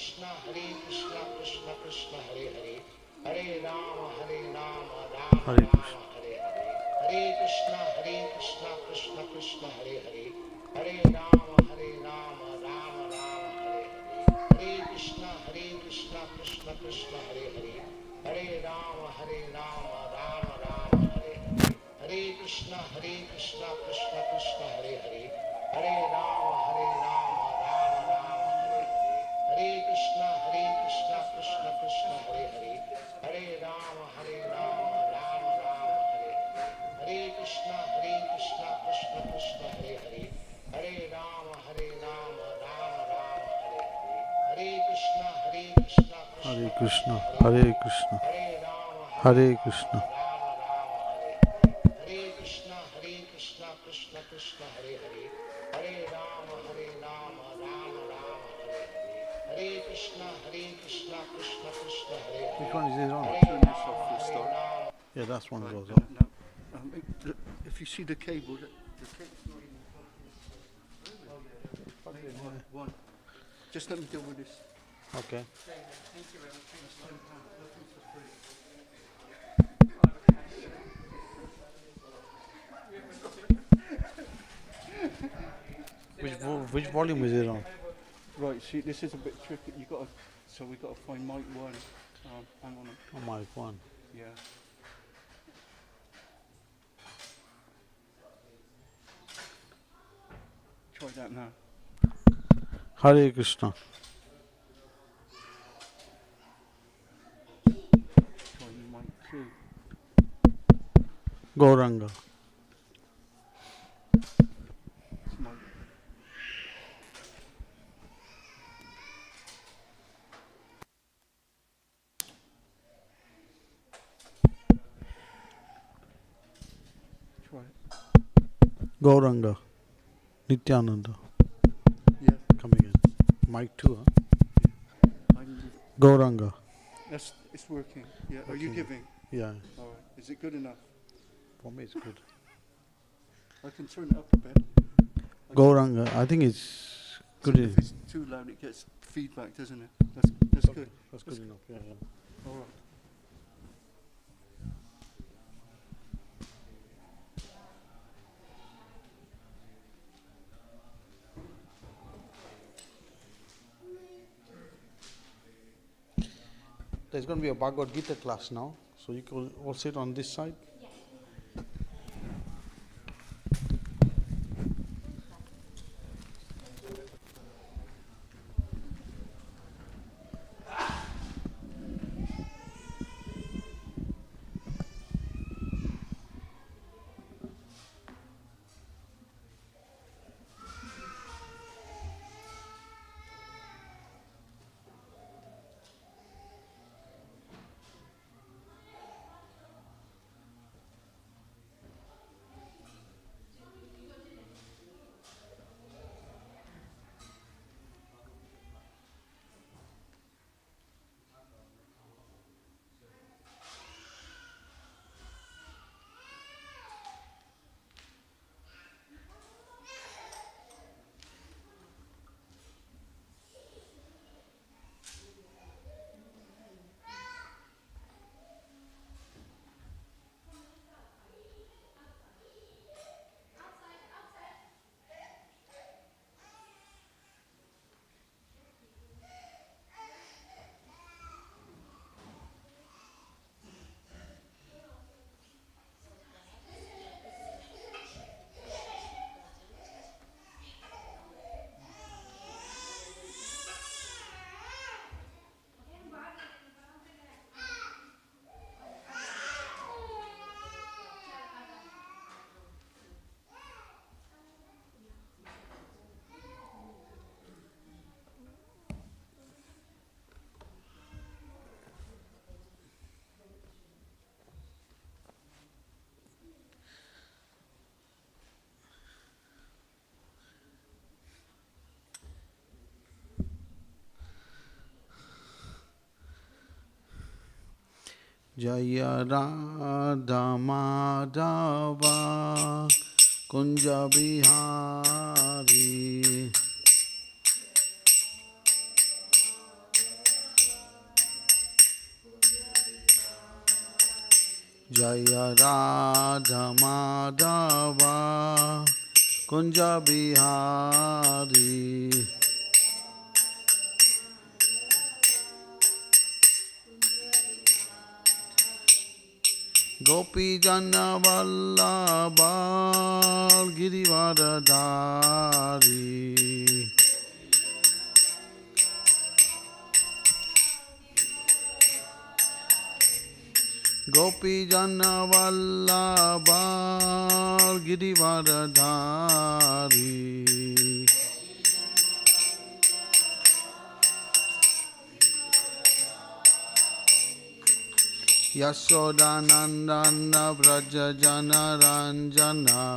Krishna Krishna Krishna Hare Hare, Hare Rama Rama Hare Rama Krishna. Hare Hare, Hare Krishna Krishna Krishna Hare Hare, Hare Rama Rama Rama Hare Hare, Hare Krishna Krishna Krishna Hare Hare, Hare Rama Rama Rama Hare Hare, Hare Krishna Krishna Krishna Hare Hare, Hare Rama Rama Rama Hare Hare, Hare Krishna Krishna Krishna Hare Hare, Hare Rama Rama Rama Hare Hare, Hare Krishna Krishna Krishna Hare Hare, Hare Rama Rama Rama Hare Hare, Hare Krishna Krishna Hare Krishna Krishna. Hare Hare Hare, Krishna. Hare Rama Hare Rama Krishna. Rama Hare Hare, Hare Krishna Krishna Krishna Hare Hare, Hare Rama Rama Rama Hare Hare, Hare Krishna Krishna Krishna Hare Hare. Which one is this on? Turn this off for a start. Yeah, that's one Right, goes no, on. no. If you see the cable, the cable's not even plugged in. One. Just let me deal with this. Okay. Thank you very much. Which volume is it on? Right, see, this is a bit tricky. So we got to find mic one. Hang on. Oh, my one. Yeah. Try that now. Hare Krishna. Try mic two. Gauranga. It's mic. Try it. Gauranga. Nityananda. Yeah. Coming in. Mic 2, huh? I'm, Gauranga. it's working. Yeah. Are you Okay. giving? Yeah. All right. Is it good enough? For me, it's good. I can turn it up a bit. Gauranga. I think it's good. If it's too loud, it gets feedback, doesn't it? That's Okay, good. That's good enough. Yeah, yeah. All right. There's going to be a Bhagavad Gita class now, so you can all sit on this side. Jaya Radha Madhava Kunja Bihari Jaya Radha Madhava Kunja Bihari Gopi Jana Vallabha Girivardhari Gopi Jana Vallabha Girivardhari Yashodanandana Vraja Jana Ranjana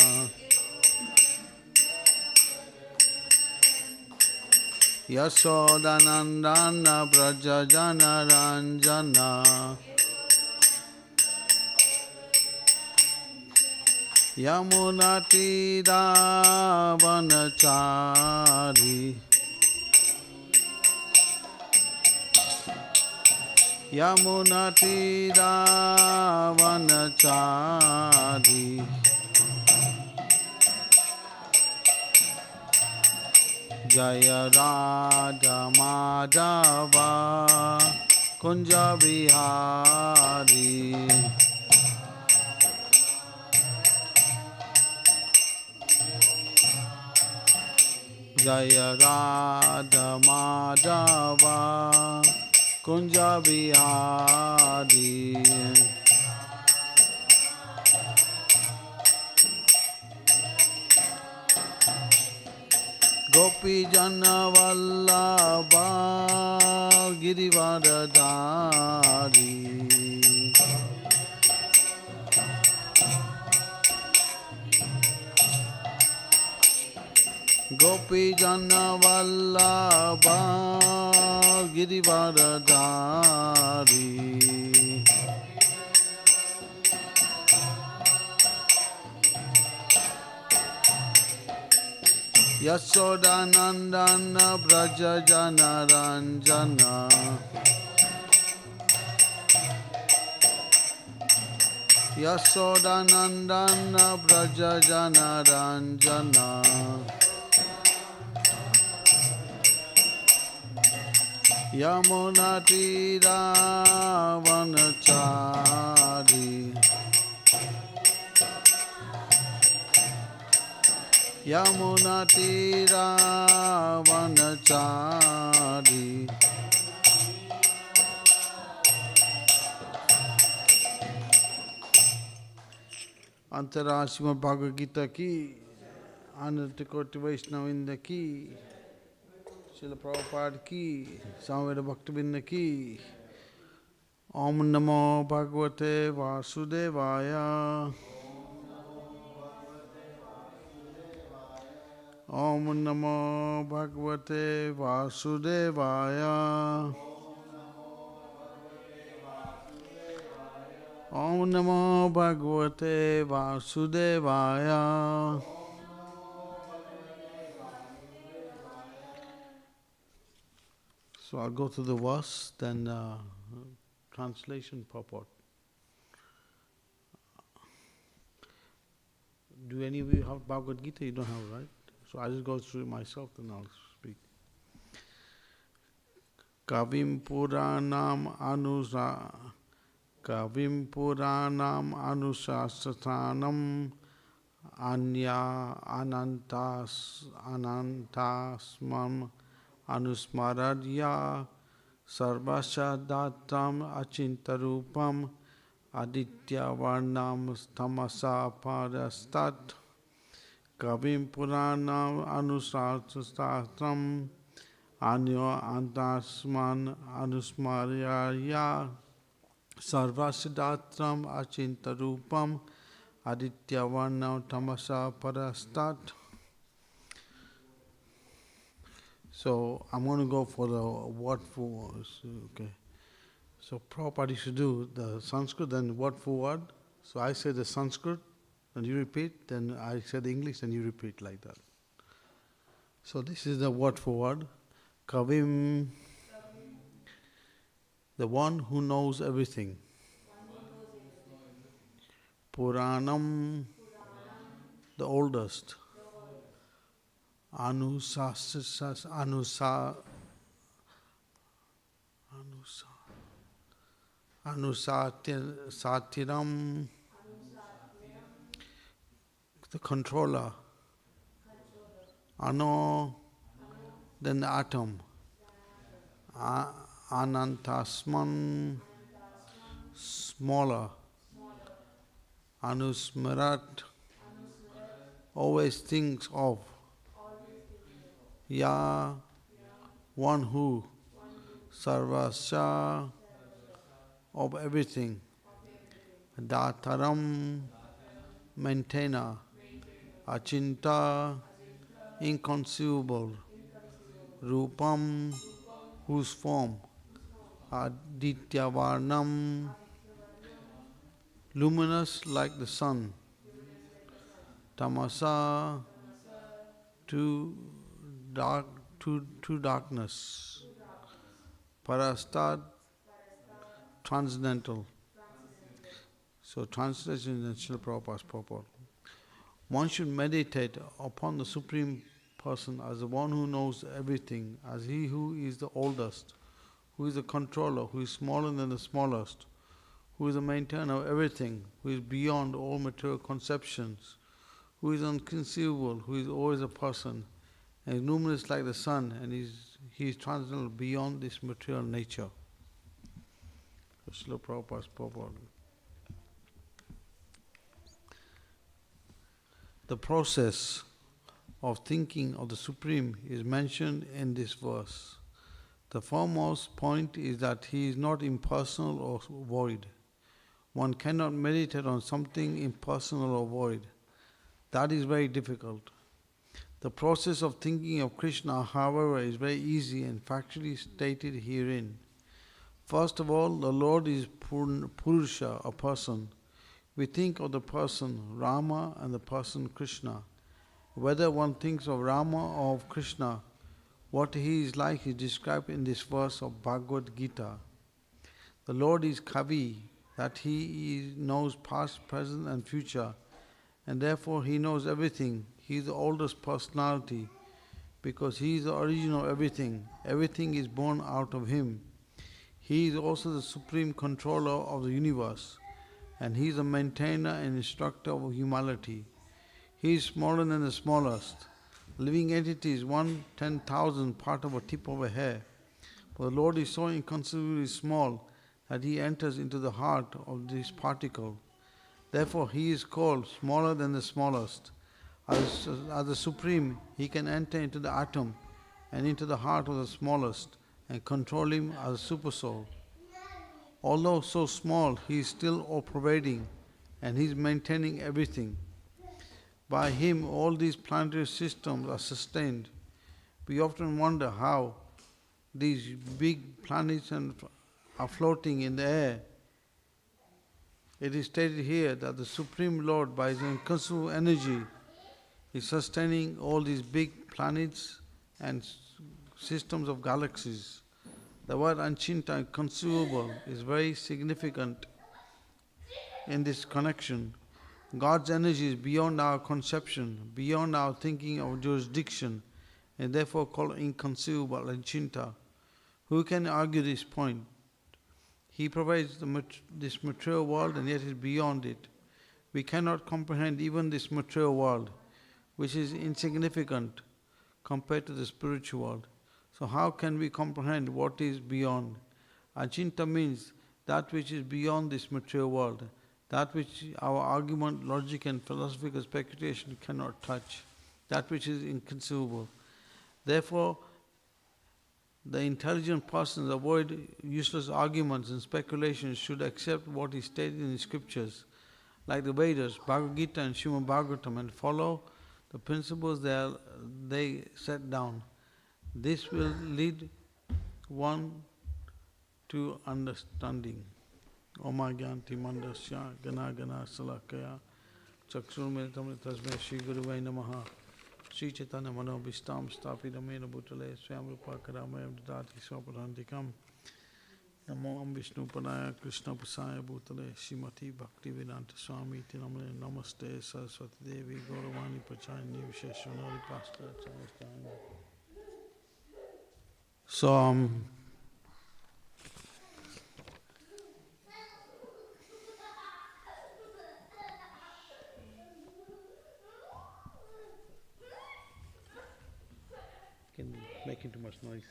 Yashodanandana Vraja Jana Ranjana Yamunatira Vanachari Yamunatira Vanachari Jaya Radha Madhava Kunja Bihari Jaya Radha Madhava Kunja Bihari Gopi Jana Vallabha Girivardhari Gopi Jana Vallabha Girivardhari Yashodanandana Vraja Jana Ranjana Yashodanandana Vraja Jana Ranjana Yamunatira Vanachari Yamunatira Vanachari Antarashima Bhagavad Gita ki Anantakoti Vaishnavinda ki Srila Prabhupada ki Samveda Bhaktivinoda ki Om Namo Bhagavate Vasudevaya Om Namo Bhagavate Vasudevaya Om Namo Bhagavate Vasudevaya So I'll go to the verse, then translation purport. Do any of you have Bhagavad Gita? You don't have, right? So I'll just go through it myself, then I'll speak. Kavim Puranam Anusastanam Anya Anantasmam Anusmaradya Sarvashadatam Achintarupam Aditya Varnam Tamasa Parastat Kavim Puranam Anusastram Anyo Antasman Anusmaryaya Sarvasidatram Achintarupam Aditya Varnam Tamasa Parastat. So I'm going to go for the word for okay. So Prabhupada used to do the Sanskrit, then word for word. So I say the Sanskrit, and you repeat, then I say the English, and you repeat like that. So this is the word for word. Kavim, the one who knows everything. Puranam, the oldest. Anusatiram, the controller. Ano, then the atom. Anantasman, smaller. Anusmarat, always thinks of. Ya, one who. Sarvasya, of everything. Dataram, maintainer. Achinta, inconceivable. Rupam, whose form. Adityavarnam, luminous like the sun. Tamasa, to darkness. Parastad, transcendental. So translation in Srila Prabhupada's purport. One should meditate upon the Supreme Person as the one who knows everything, as he who is the oldest, who is the controller, who is smaller than the smallest, who is the maintainer of everything, who is beyond all material conceptions, who is inconceivable, who is always a person, and is luminous like the sun, and he is transcendental beyond this material nature. Srila Prabhupada's purport. The process of thinking of the Supreme is mentioned in this verse. The foremost point is that he is not impersonal or void. One cannot meditate on something impersonal or void. That is very difficult. The process of thinking of Krishna, however, is very easy and factually stated herein. First of all, the Lord is Purusha, a person. We think of the person Rama and the person Krishna. Whether one thinks of Rama or of Krishna, what he is like is described in this verse of Bhagavad Gita. The Lord is Kavi, that he knows past, present and future, and therefore he knows everything. He is the oldest personality because he is the origin of everything. Everything is born out of him. He is also the supreme controller of the universe, and he is the maintainer and instructor of humanity. He is smaller than the smallest. Living entity is 1/10,000th part of a tip of a hair. But the Lord is so inconceivably small that he enters into the heart of this particle. Therefore he is called smaller than the smallest. As the Supreme, he can enter into the atom and into the heart of the smallest and control him as a supersoul. Although so small, he is still all-pervading and he is maintaining everything. By him, all these planetary systems are sustained. We often wonder how these big planets are floating in the air. It is stated here that the Supreme Lord, by his inconceivable energy, is sustaining all these big planets and systems of galaxies. The word Anchinta, inconceivable, is very significant in this connection. God's energy is beyond our conception, beyond our thinking or jurisdiction, and therefore called inconceivable, Anchinta. Who can argue this point? He provides this material world and yet is beyond it. We cannot comprehend even this material world, which is insignificant compared to the spiritual world. So how can we comprehend what is beyond? Achinta means that which is beyond this material world, that which our argument, logic and philosophical speculation cannot touch, that which is inconceivable. Therefore, the intelligent persons avoid useless arguments and speculations, should accept what is stated in the scriptures, like the Vedas, Bhagavad Gita and Srimad Bhagavatam, and follow the principles they set down. This will lead one to understanding. Oma Gyanti Mandasya Gana Gana Salakaya Chaksurmilitam Tasmai Shri Guruvai Namaha Sri Chaitanya Mano Vistam Stapiramena Bhutale Swayam Rupa Karamayam Dati Swaparantikam Namo Vishnu Padaya Krishna Pasaya Bhutale Srimati Bhakti Vedanta Swami Tinamale Namaste Saraswati Devi Gauravani Pachayani Visheshwanari Pasta Chayastani. So, making too much noise.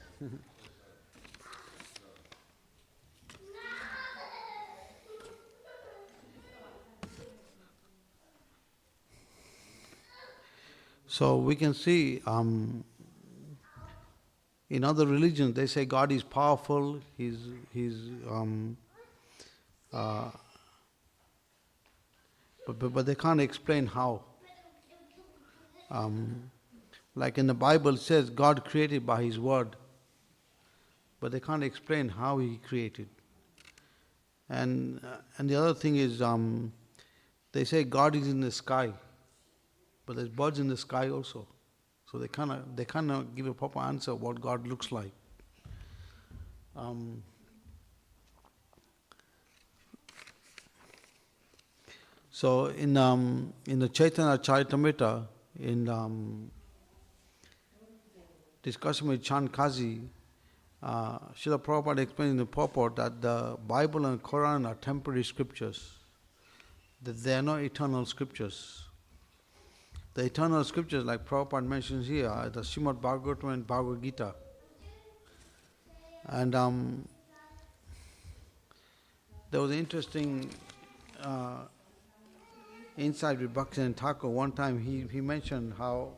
So we can see in other religions they say God is powerful, but they can't explain how. Like in the Bible it says God created by His word, but they can't explain how He created. And the other thing is they say God is in the sky, but there's birds in the sky also. So they cannot give a proper answer what God looks like. So in the Chaitanya Charitamrita, in discussion with Chand Kazi, Srila Prabhupada explains in the purport that the Bible and Quran are temporary scriptures, that they are not eternal scriptures. The eternal scriptures, like Prabhupada mentions here, are the Srimad Bhagavatam and Bhagavad Gita. And there was an interesting insight with Bhaktivinoda Thakur. One time he mentioned how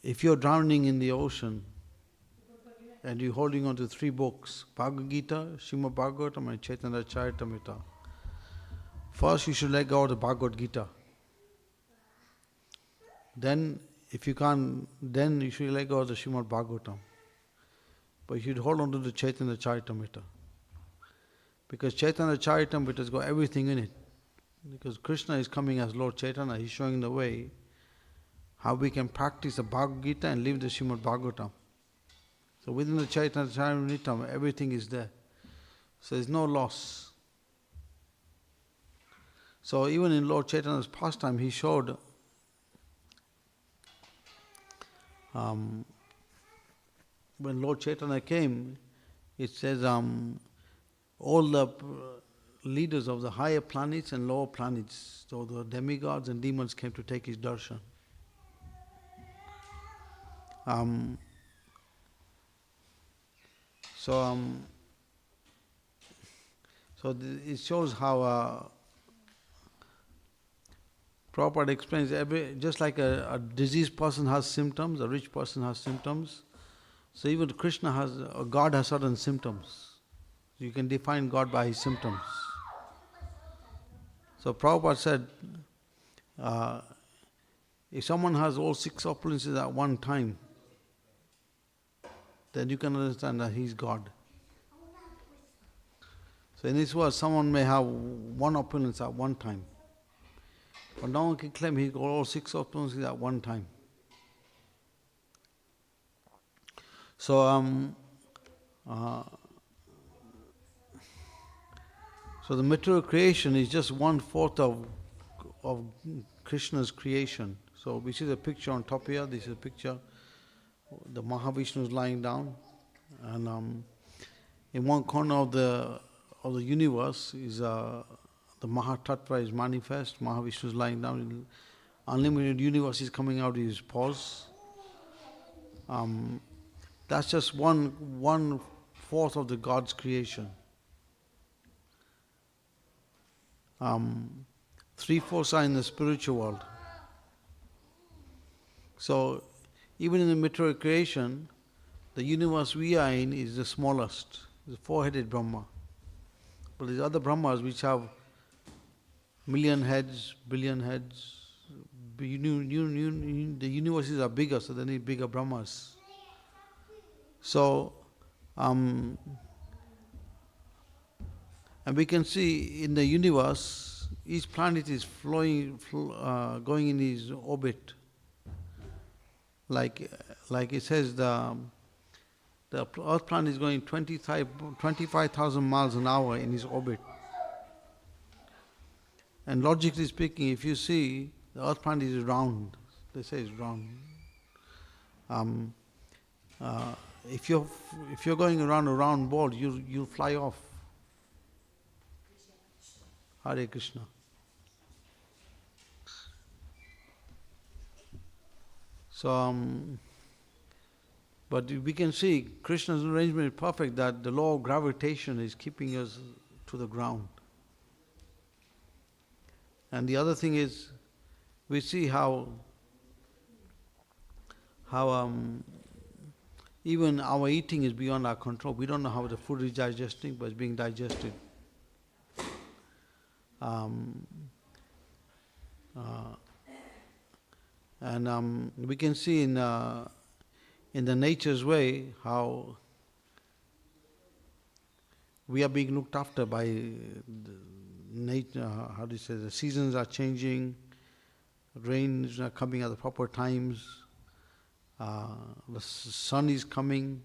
if you're drowning in the ocean and you're holding on to three books, Bhagavad Gita, Srimad Bhagavatam and Chaitanya Charitamrita, first you should let go of the Bhagavad Gita. Then if you can't, then you should let go of the Srimad Bhagavatam. But you should hold on to the Chaitanya Charitamrita. Because Chaitanya Charitamrita has got everything in it. Because Krishna is coming as Lord Chaitanya, He's showing the way how we can practice the Bhagavad Gita and live the Srimad Bhagavatam. So within the Chaitanya Charitamrita, everything is there. So there's no loss. So even in Lord Chaitanya's pastime, He showed when Lord Chaitanya came, it says all the leaders of the higher planets and lower planets, so the demigods and demons came to take His darshan. It shows how Prabhupada explains, just like a diseased person has symptoms, a rich person has symptoms, so even Krishna God has certain symptoms. You can define God by His symptoms. So Prabhupada said, if someone has all six opulences at one time, then you can understand that He's God. So in this world, someone may have one opulence at one time, but no one can claim he got all six opulences at one time. So so the material creation is just 1/4 of Krishna's creation. So we see the picture on top here. This is a picture. The Mahavishnu is lying down, and in one corner of the universe is the Mahatattva is manifest. Mahavishnu is lying down. Unlimited universe is coming out of his paws. That's just 1/4 of the God's creation. 3/4 are in the spiritual world. So even in the material creation, the universe we are in is the smallest, the four-headed Brahma. But there's other Brahmas which have million heads, billion heads. The universes are bigger, so they need bigger Brahmas. So, and we can see in the universe, each planet is going in its orbit. Like it says, the The Earth planet is going 25,000 miles an hour in its orbit. And logically speaking, if you see, the Earth planet is round. They say it's round. If you're going around a round ball, you'll fly off. Hare Krishna. So, but we can see Krishna's arrangement is perfect, that the law of gravitation is keeping us to the ground. And the other thing is, we see how even our eating is beyond our control. We don't know how the food is digesting, but it's being digested. We can see in the nature's way how we are being looked after by the nature. How do you say? The seasons are changing. Rain is not coming at the proper times. The sun is coming.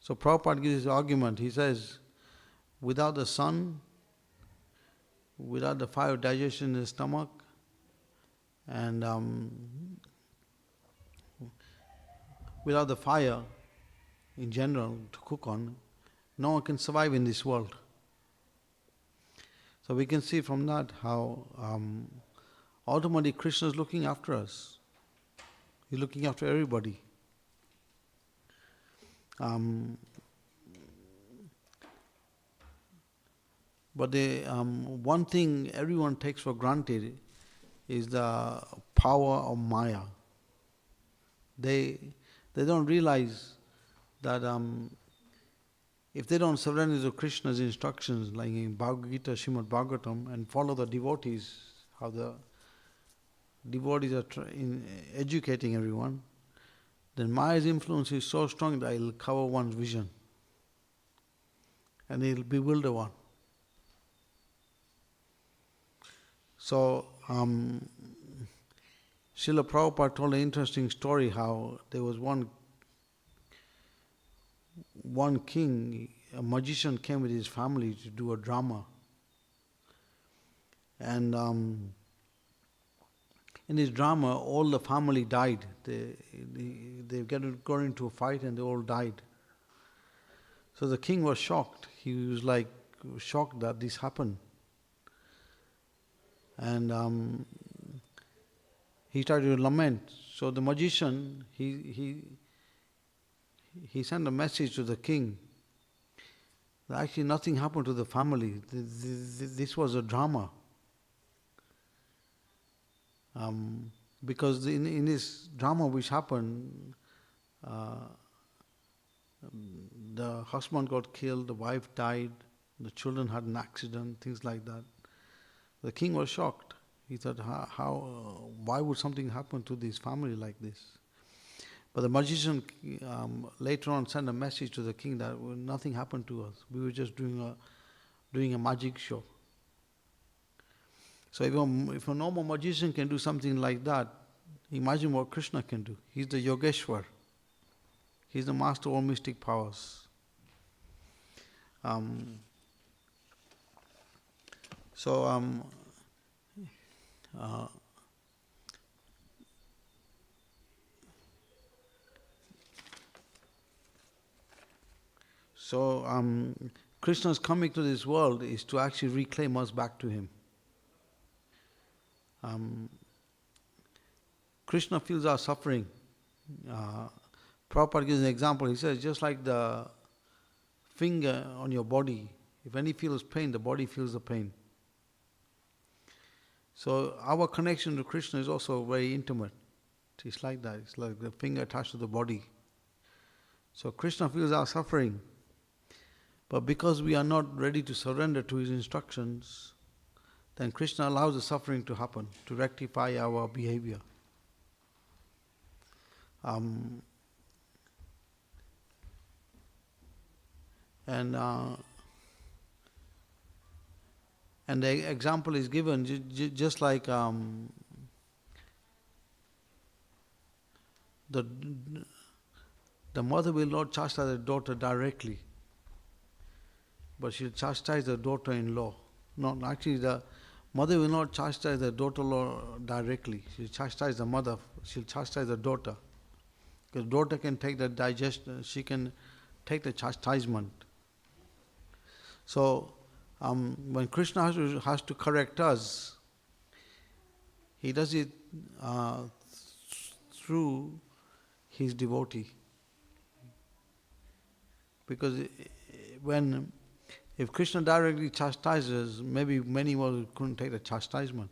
So Prabhupada gives his argument. He says, without the sun, without the fire of digestion in the stomach, and without the fire in general to cook on, no one can survive in this world. So we can see from that how ultimately Krishna is looking after us. He's looking after everybody. But the one thing everyone takes for granted is the power of Maya. They don't realize that if they don't surrender to Krishna's instructions, like in Bhagavad Gita, Srimad Bhagavatam, and follow the devotees, how the devotees are educating everyone, then Maya's influence is so strong that it will cover one's vision and it will bewilder one. So, Srila Prabhupada told an interesting story how there was one king, a magician came with his family to do a drama. And in his drama, all the family died. They got into a fight and they all died. So the king was shocked. He was like shocked that this happened. And he started to lament. So the magician, he sent a message to the king that actually nothing happened to the family. This was a drama. Because in this drama which happened, the husband got killed, the wife died, the children had an accident, things like that. The king was shocked. He thought, why would something happen to this family like this? But the magician later on sent a message to the king that nothing happened to us. We were just doing a magic show. So if a normal magician can do something like that, imagine what Krishna can do. He's the Yogeshwar. He's the master of all mystic powers. Krishna's coming to this world is to actually reclaim us back to him. Krishna feels our suffering. Prabhupada gives an example. He says, just like the finger on your body, if any feels pain, the body feels the pain. So our connection to Krishna is also very intimate. It's like that. It's like the finger attached to the body. So Krishna feels our suffering. But because we are not ready to surrender to his instructions, then Krishna allows the suffering to happen, to rectify our behavior. And the example is given just like the mother will not chastise the daughter directly, but she'll chastise the daughter-in-law. No, actually the mother will not chastise the daughter-in-law directly. She'll chastise the mother, she'll chastise the daughter. Because daughter can take the digestion, she can take the chastisement. So when Krishna has to correct us, he does it through his devotee. Because if Krishna directly chastises, maybe many more couldn't take the chastisement.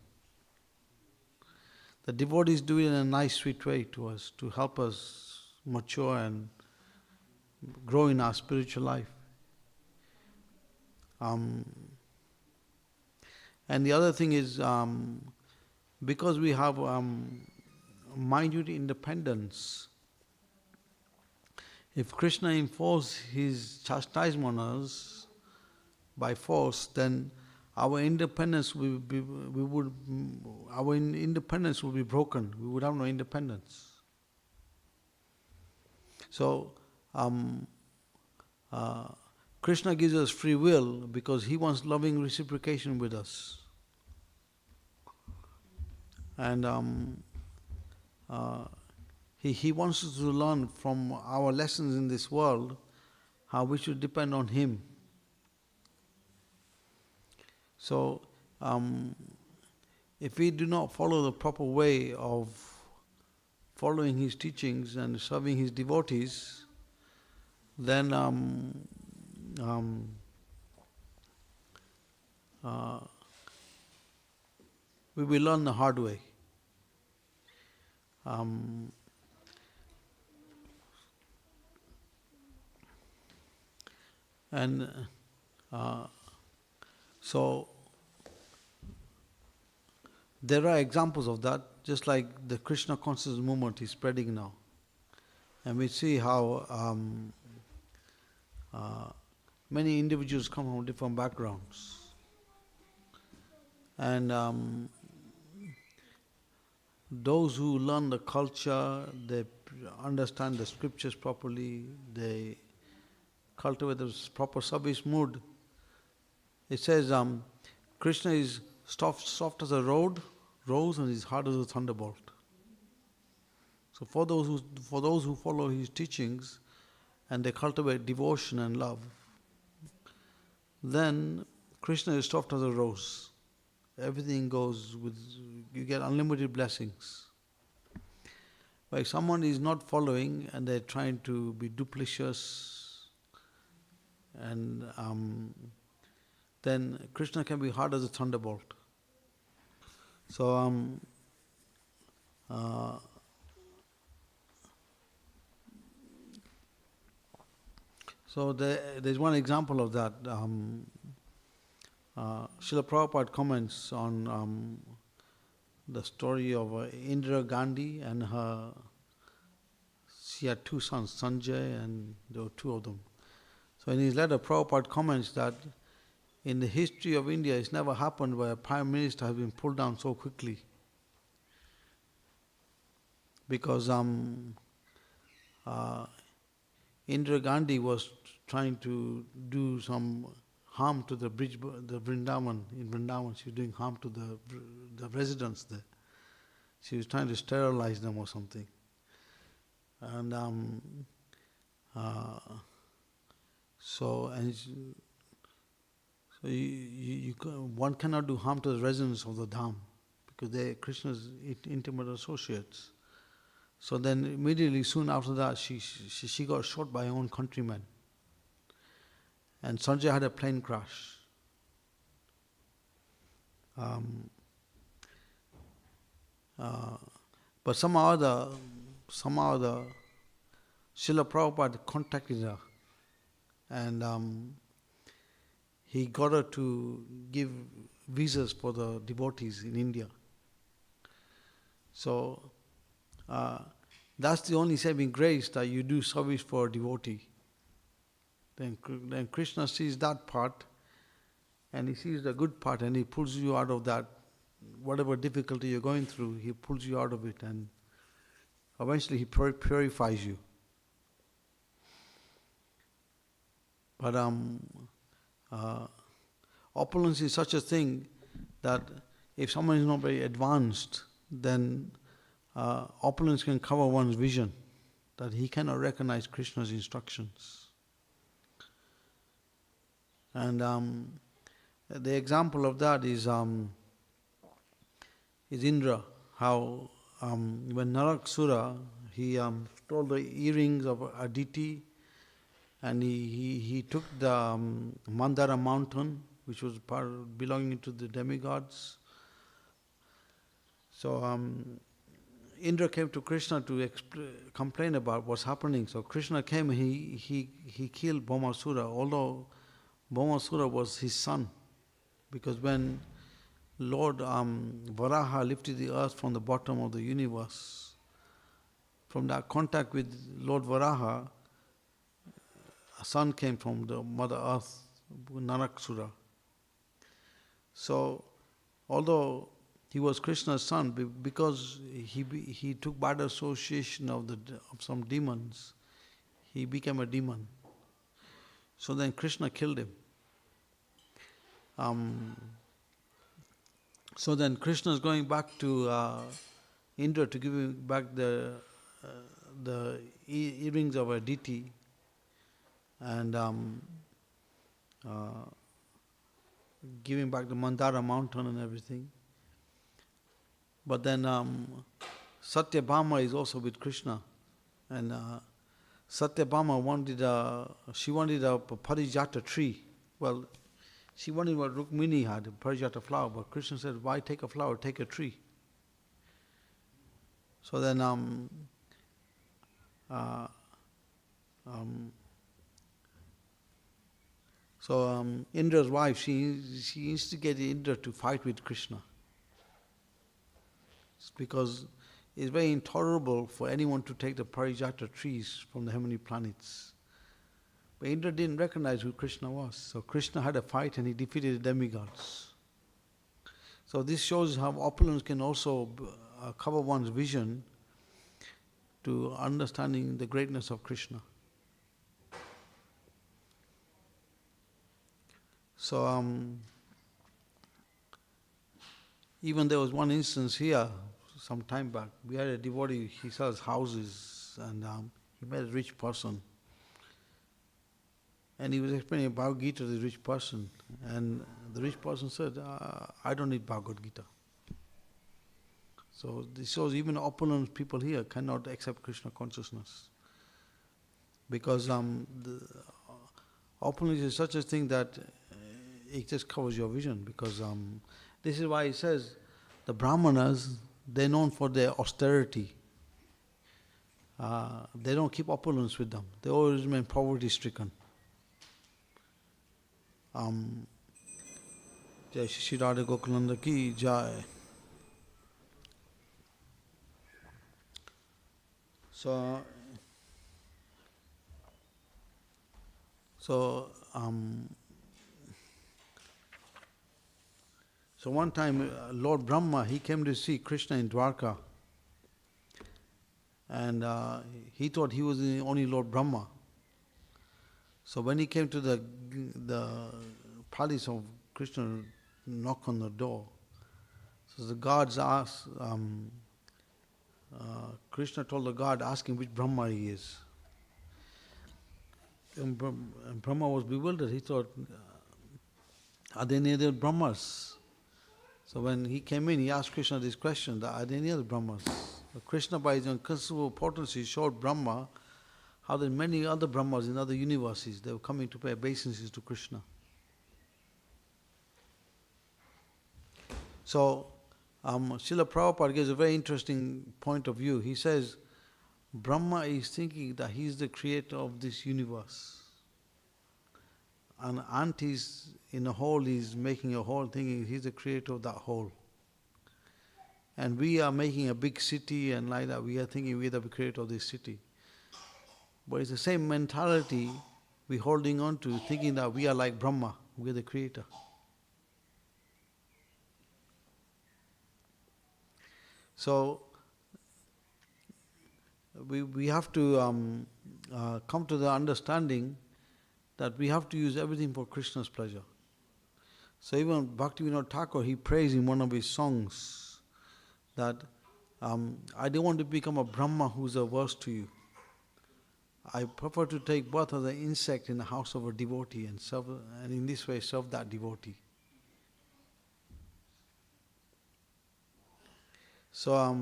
The devotees do it in a nice, sweet way to us, to help us mature and grow in our spiritual life. And the other thing is, because we have minute independence, if Krishna enforces his chastisement on us by force, then our independence will be broken. We would have no independence. So Krishna gives us free will because he wants loving reciprocation with us. And he wants us to learn from our lessons in this world how we should depend on him. So if we do not follow the proper way of following his teachings and serving his devotees, then we will learn the hard way. So there are examples of that, just like the Krishna consciousness movement is spreading now. And we see how many individuals come from different backgrounds. And those who learn the culture, they understand the scriptures properly, they cultivate the proper service mood. It says Krishna is soft as a rose and is hard as a thunderbolt. So for those who follow his teachings and they cultivate devotion and love, then Krishna is soft as a rose. Everything goes with, you get unlimited blessings. But if someone is not following and they're trying to be duplicitous, and then Krishna can be hard as a thunderbolt. So there's one example of that. Srila Prabhupada comments on the story of Indira Gandhi and her. She had two sons, Sanjay, and there were two of them. So in his letter, Prabhupada comments that in the history of India, it's never happened where a prime minister has been pulled down so quickly. Because Indira Gandhi was trying to do some harm to the bridge, the Vrindavan. In Vrindavan, she was doing harm to the residents there. She was trying to sterilize them or something. And one cannot do harm to the residents of the Dham because they're Krishna's intimate associates. So then immediately soon after that, she got shot by her own countrymen. And Sanjay had a plane crash. But somehow or other, Srila Prabhupada contacted her, and he got her to give visas for the devotees in India. So that's the only saving grace, that you do service for a devotee. Then Krishna sees that part, and he sees the good part, and he pulls you out of that, whatever difficulty you're going through, he pulls you out of it, and eventually he purifies you. But opulence is such a thing that if someone is not very advanced, then opulence can cover one's vision, that he cannot recognize Krishna's instructions. And the example of that is Indra, how when Naraksura, he stole the earrings of Aditi, and he took the Mandara mountain, which was belonging to the demigods. So Indra came to Krishna to complain about what's happening. So Krishna came and he killed Bhaumasura, although Bhaumasura was his son. Because when Lord Varaha lifted the earth from the bottom of the universe, from that contact with Lord Varaha, a son came from the Mother Earth, Naraksura. So, although he was Krishna's son, because he took bad association of some demons, he became a demon. So then Krishna killed him. So then Krishna is going back to Indra to give him back the earrings of Aditi, and giving back the Mandara mountain and everything. But then Satyabhama is also with Krishna, and Satyabhama wanted a parijata tree. Well, she wanted what Rukmini had, a parijata flower, but Krishna said, why take a flower, take a tree. So then Indra's wife, she instigated Indra to fight with Krishna. It's because it's very intolerable for anyone to take the parijata trees from the heavenly planets. But Indra didn't recognize who Krishna was. So Krishna had a fight and he defeated the demigods. So this shows how opulence can also cover one's vision to understanding the greatness of Krishna. So even there was one instance here, some time back. We had a devotee, he sells houses, and he met a rich person. And he was explaining Bhagavad Gita to the rich person. And the rich person said, I don't need Bhagavad Gita. So this shows even opulent people here cannot accept Krishna consciousness. Because the opulence is such a thing that it just covers your vision. Because this is why he says, the Brahmanas, they're known for their austerity. They don't keep opulence with them. They always remain poverty-stricken. Jai Shri Radha Gokulananda ki Jai. So one time Lord Brahma, he came to see Krishna in Dwarka, and he thought he was the only Lord Brahma. So when he came to the palace of Krishna, knock on the door. So the guards asked, Krishna told the guard, ask him which Brahma he is. And Brahma was bewildered. He thought, are there any other Brahmas? So when he came in, he asked Krishna this question, are there any other Brahmas? So Krishna, by his unconceivable potency, showed Brahma how there are many other Brahmas in other universes. They were coming to pay obeisances to Krishna. So Srila Prabhupada gives a very interesting point of view. He says, Brahma is thinking that he is the creator of this universe. And ant is in a whole, he's making a whole, thinking he's the creator of that whole. And we are making a big city, and like that, we are thinking we're the creator of this city. But it's the same mentality we're holding on to, thinking that we are like Brahma, we're the creator. So we have to come to the understanding that we have to use everything for Krishna's pleasure. So even Bhaktivinoda Thakur, he prays in one of his songs that I don't want to become a Brahma who's averse to you. I prefer to take birth as an insect in the house of a devotee and serve, and in this way serve that devotee. So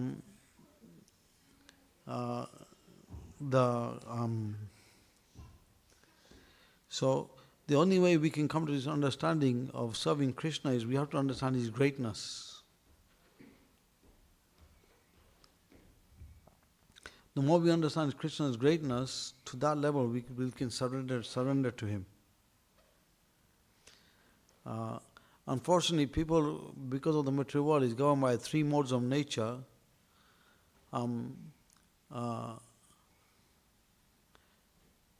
so the only way we can come to this understanding of serving Krishna is we have to understand His greatness. The more we understand Krishna's greatness, to that level we can surrender to Him. Unfortunately, people, because of the material world, is governed by three modes of nature.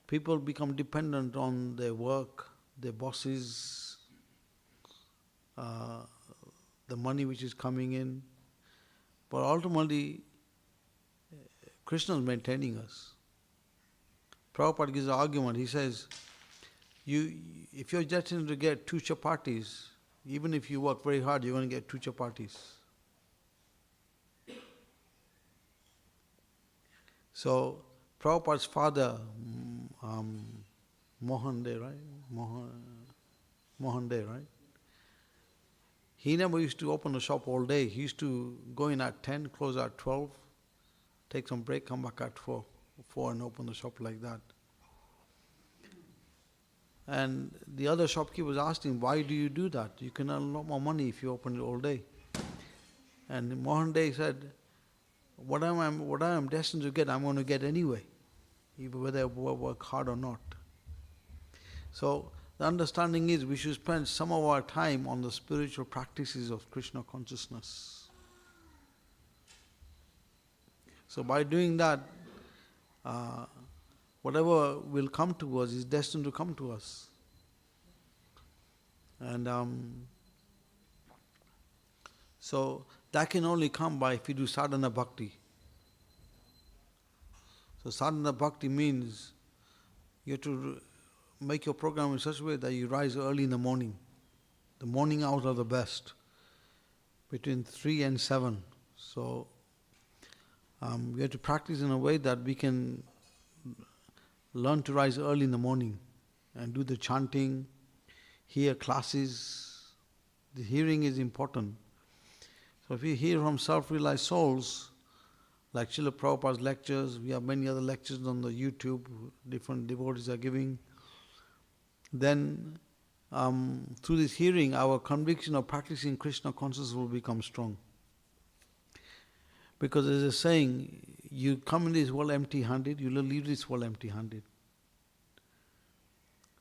People become dependent on their work, their bosses, the money which is coming in. But ultimately, Krishna is maintaining us. Prabhupada gives an argument. He says, if you're destined to get 2 chapatis, even if you work very hard, you're going to get 2 chapatis. So, Prabhupada's father, Mohan Dey, right? Mohan Dey, right? He never used to open the shop all day. He used to go in at 10, close at 12, take some break, come back at 4 and open the shop like that. And the other shopkeepers asked him, why do you do that? You can earn a lot more money if you open it all day. And Mohan Dey said, what I am destined to get, I'm going to get anyway, even whether I work hard or not. So the understanding is we should spend some of our time on the spiritual practices of Krishna consciousness. So by doing that, whatever will come to us is destined to come to us. And so that can only come by if you do sadhana bhakti. So sadhana bhakti means you have to make your program in such a way that you rise early in the morning. The morning hours are the best, between 3 and 7. So we have to practice in a way that we can learn to rise early in the morning and do the chanting, hear classes. The hearing is important. So if you hear from self-realized souls, like Srila Prabhupada's lectures, we have many other lectures on the YouTube, different devotees are giving, then through this hearing, our conviction of practicing Krishna consciousness will become strong. Because as a saying, you come in this world empty-handed, you will leave this world empty-handed.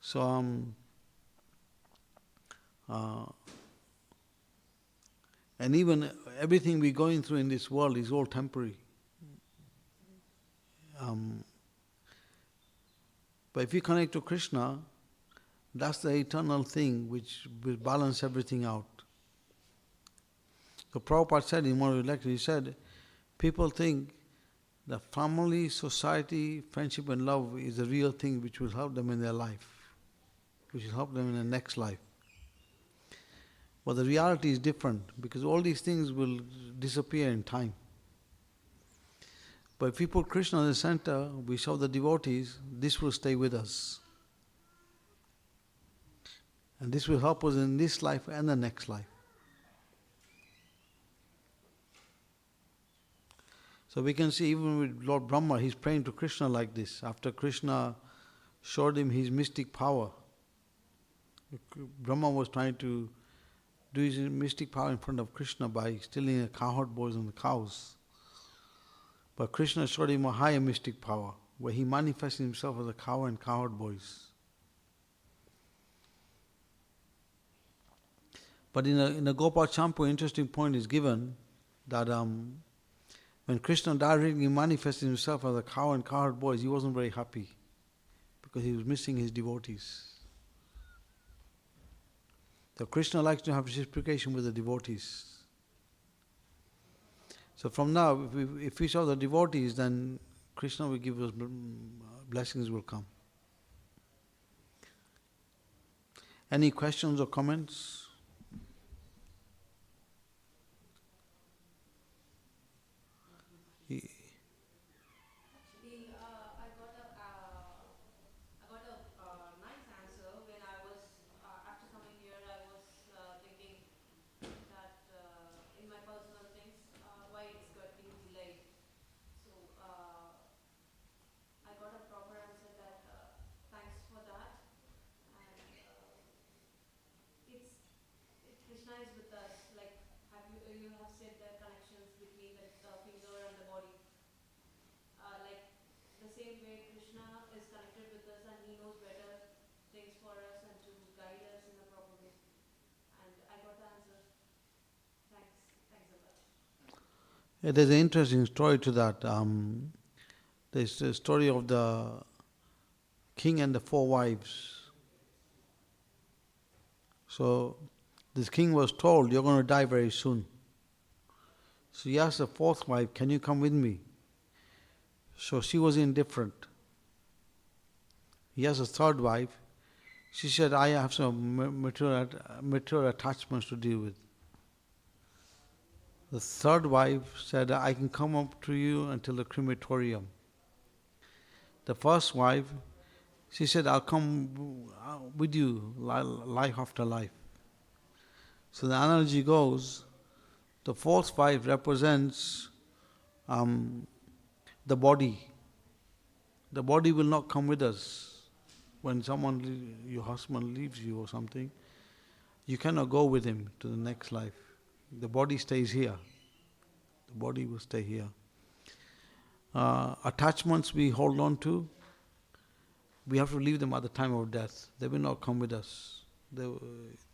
So, and even everything we're going through in this world is all temporary. But if you connect to Krishna, that's the eternal thing which will balance everything out. So Prabhupada said in one of his lectures, he said, people think that family, society, friendship and love is the real thing which will help them in their life, which will help them in the next life. But the reality is different, because all these things will disappear in time. But if we put Krishna in the center, we serve the devotees, this will stay with us. And this will help us in this life and the next life. So we can see even with Lord Brahma, he's praying to Krishna like this. After Krishna showed him his mystic power, Brahma was trying to do his mystic power in front of Krishna by stealing the cowherd boys and the cows. But Krishna showed him a higher mystic power, where he manifested himself as a cow and cowherd boys. But in a Gopal Champu, interesting point is given that when Krishna directly manifested himself as a cow and cowherd boys, he wasn't very happy because he was missing his devotees. So Krishna likes to have reciprocation with the devotees. So from now, if we serve the devotees, then Krishna will give us blessings will come. Any questions or comments? Actually, I got a nice answer when I was after coming here. I was thinking that in my personal things, why it's getting delayed. So I got a proper answer that thanks for that. And Krishna is with us. Like you have said the connections between the finger and the body. Like the same way Krishna is connected with us and he knows better things for us and to guide us in a proper way. And I got the answer. Thanks a lot. Yeah, there's an interesting story to that. There's the story of the king and the 4 wives. So this king was told, you're going to die very soon. So he asked the 4th wife, can you come with me? So she was indifferent. He asked the 3rd wife. She said, I have some material attachments to deal with. The 3rd wife said, I can come up to you until the crematorium. The 1st wife, she said, I'll come with you life after life. So the analogy goes, the 4th wife represents the body. The body will not come with us. When your husband leaves you or something, you cannot go with him to the next life. The body stays here. The body will stay here. Attachments we hold on to, we have to leave them at the time of death. They will not come with us.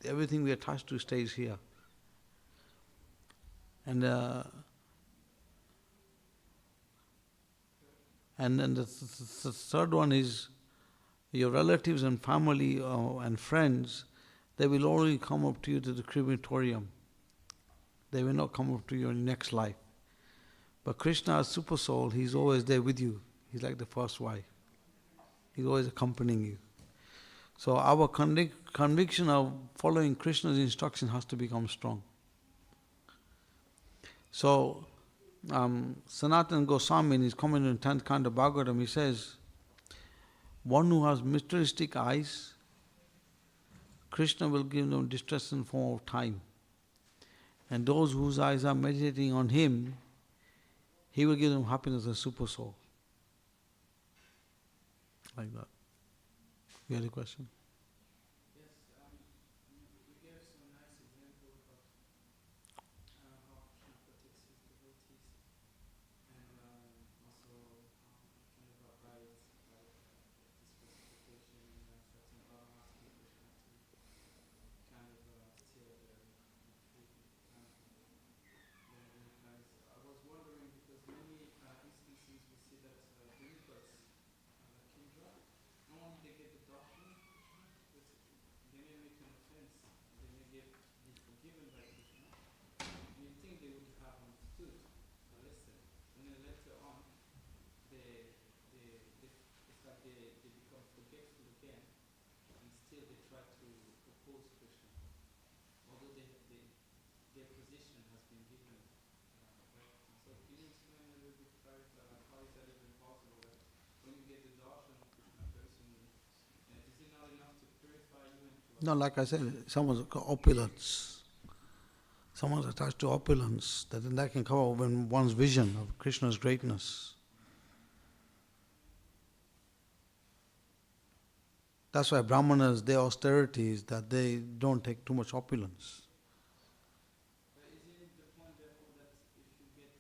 Everything we attach to stays here. And then the 3rd one is your relatives and family and friends, they will only come up to you to the crematorium. They will not come up to you in the next life. But Krishna as Super Soul, He's always there with you. He's like the 1st wife. He's always accompanying you. So our conviction of following Krishna's instruction has to become strong. So Sanatana Goswami in his comment on 10th Canto Bhagavatam, he says, one who has materialistic eyes, Krishna will give them distress in the form of time. And those whose eyes are meditating on Him, He will give them happiness as Super Soul. Like that. You had a question? Yes, you gave some nice example about how Krishna protects his devotees, and also kind of abides by the specification in certain Bhagavad asking Krishna to kind of steer the plans. I was wondering because many instances we see that demigods like Indra, not only they get the darshan of Krishna, but they may make an offense, they may be forgiven by Krishna, and you think they would have understood the lesson, and then later on, it's like they become forgetful again, and still they try to oppose Krishna, although their position has been given by Krishna. So can you explain a little bit, clarify, like how is that even possible? That when you get the darshan of Krishna personally, is it not enough to purify you and to... No, like I said, someone's got opulence. Someone's attached to opulence, that can cover one's vision of Krishna's greatness. That's why Brahmanas, their austerity is that they don't take too much opulence. But isn't it the point therefore that if you get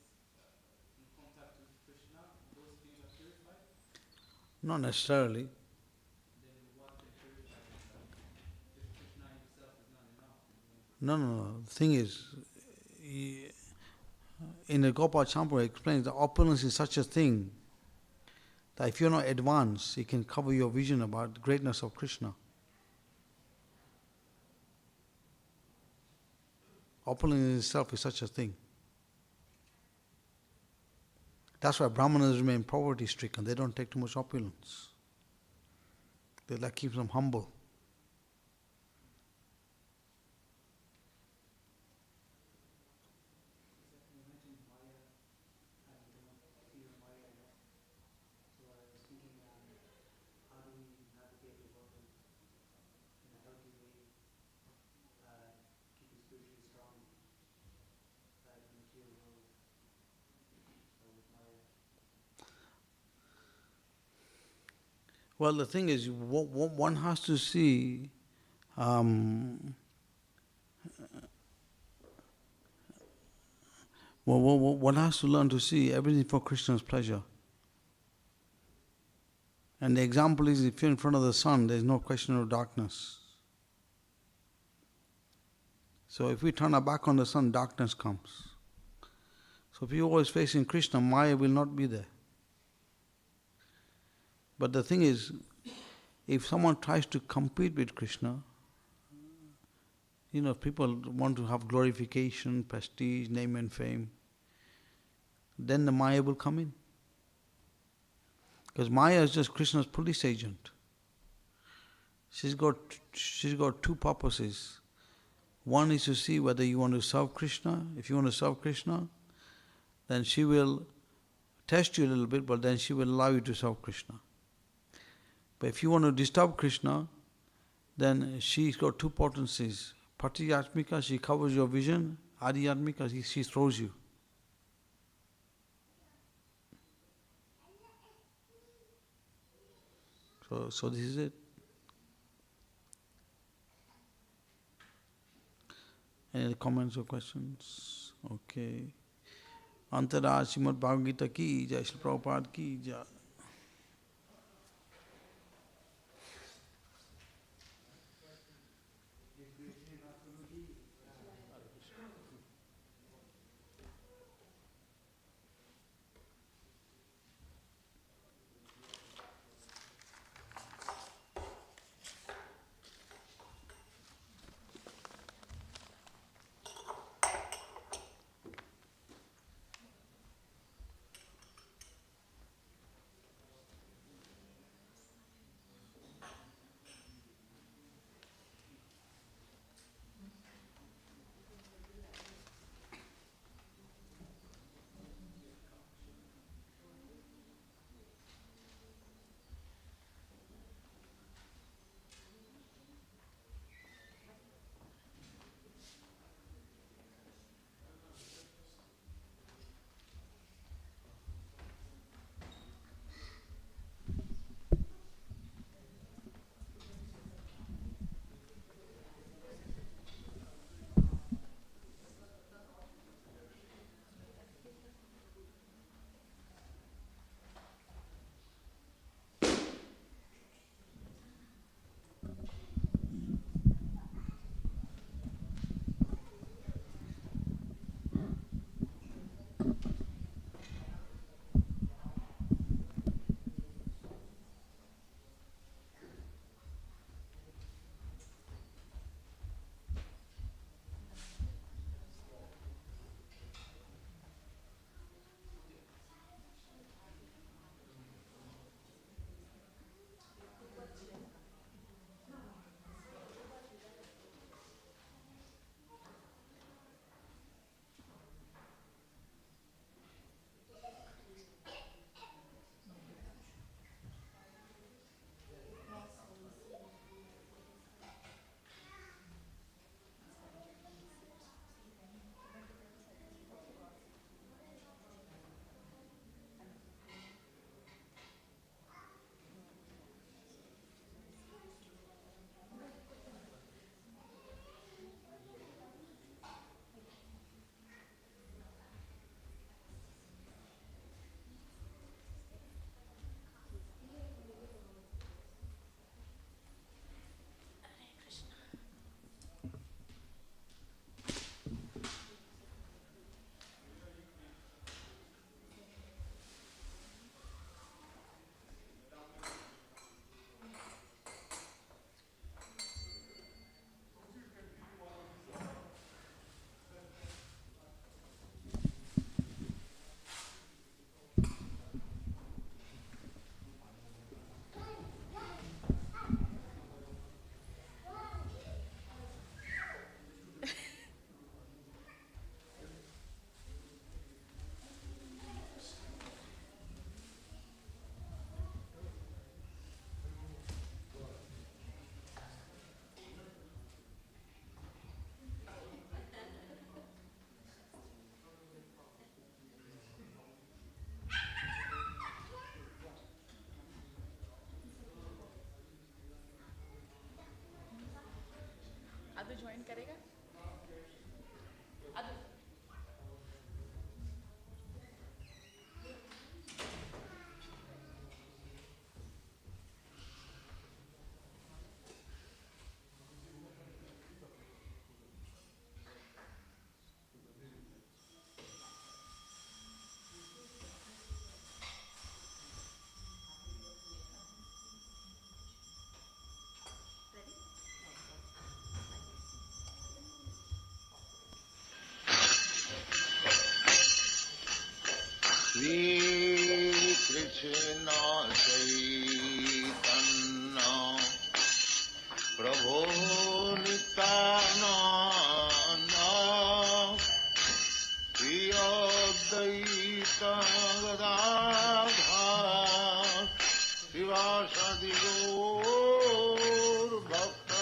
in contact with Krishna, those things are purified? Not necessarily. Then what can purify yourself? If Krishna himself is not enough. No. The thing is, in the Gopal Champur explains that opulence is such a thing that if you're not advanced, it can cover your vision about the greatness of Krishna. Opulence in itself is such a thing. That's why Brahmanas remain poverty-stricken. They don't take too much opulence. That keeps them humble. Well, the thing is, one has to see one has to learn to see everything for Krishna's pleasure. And the example is, if you're in front of the sun, there's no question of darkness. So if we turn our back on the sun, darkness comes. So if you're always facing Krishna, Maya will not be there. But the thing is, if someone tries to compete with Krishna, people want to have glorification, prestige, name and fame, then the Maya will come in. Because Maya is just Krishna's police agent. She's got two purposes. One is to see whether you want to serve Krishna. If you want to serve Krishna, then she will test you a little bit, but then she will allow you to serve Krishna. But if you want to disturb Krishna, then she's got two potencies. Patiyatmika, she covers your vision. Adhyatmika, she throws you. So this is it. Any other comments or questions? Okay. Antara Srimad Bhagavad Gita ki jai, Srila Prabhupada ki jai. अदु join करेगा अदु Shri Krishna Chaitanya Prabhu Nityananda Shri Advaita Gadadhar Shivasadi Gaur Bhakta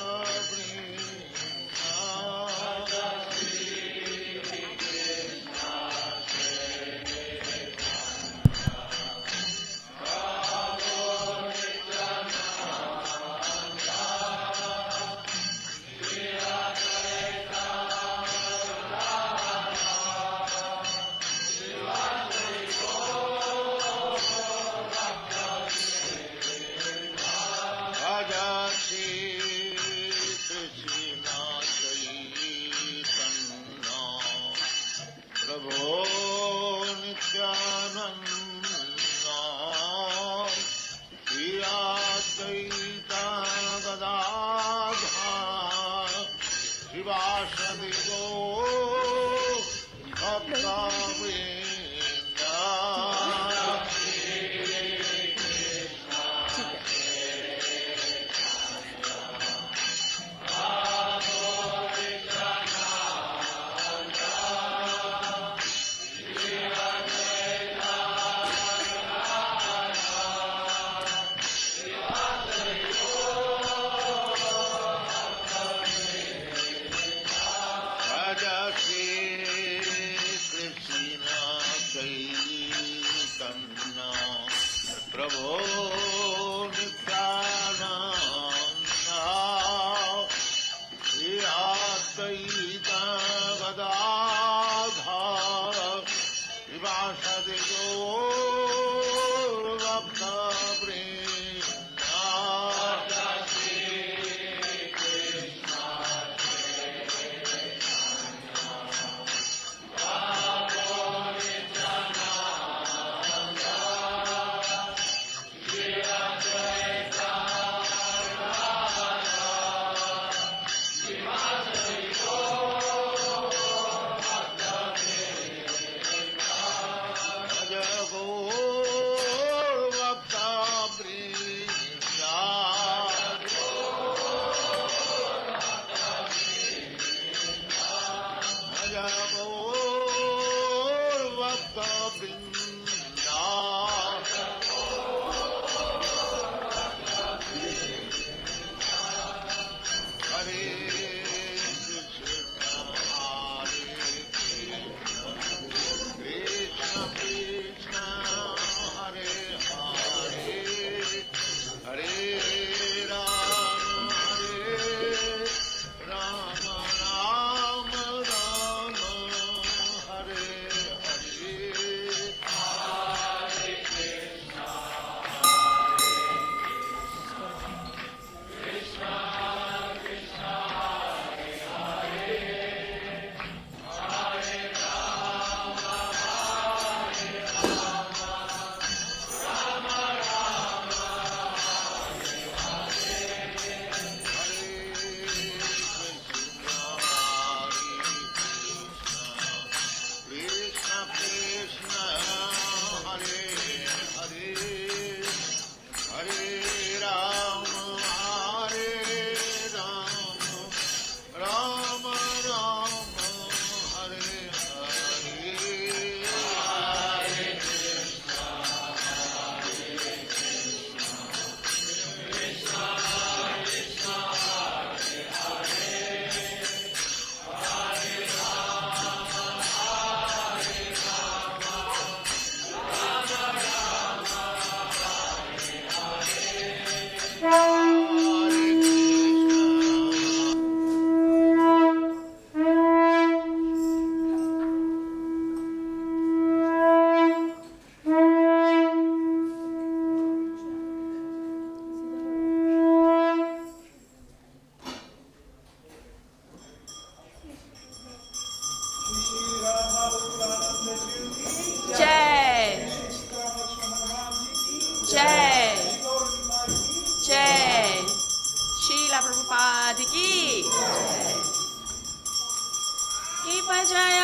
जय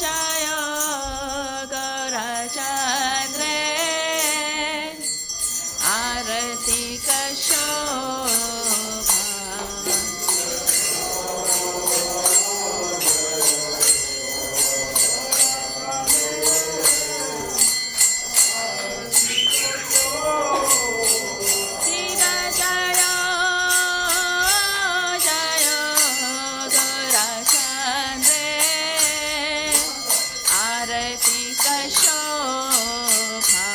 जय गौरचन्द्रे आरती शोभा शिव जय जय गौरचन्द्रे आरती शोभा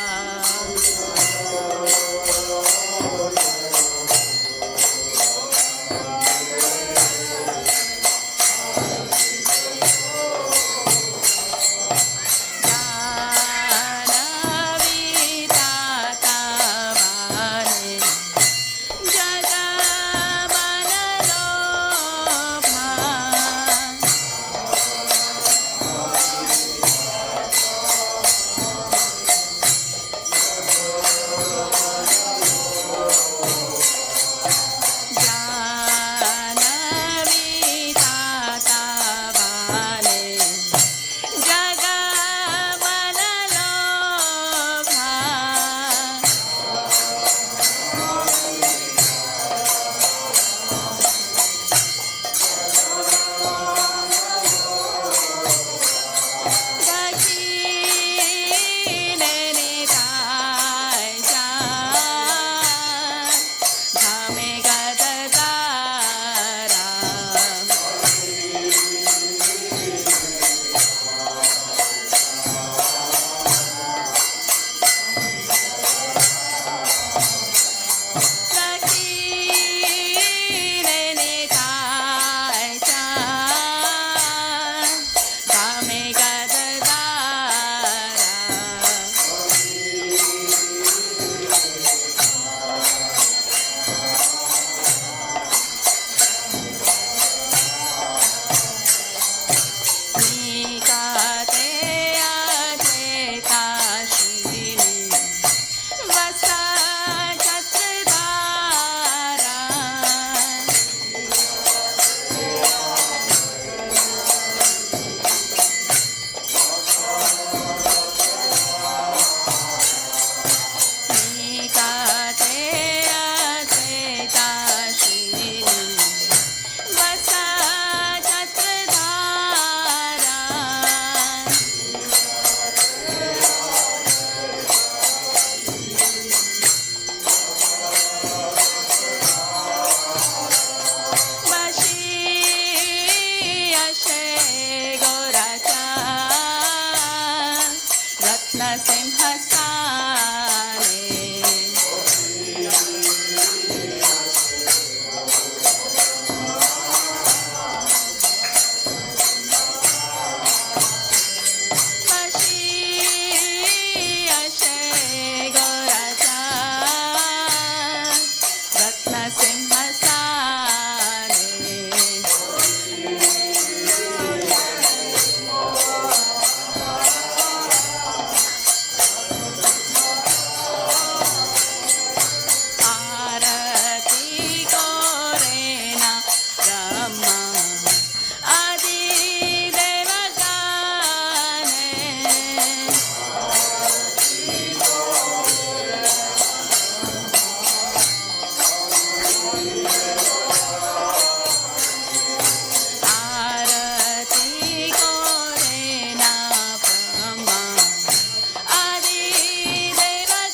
Simha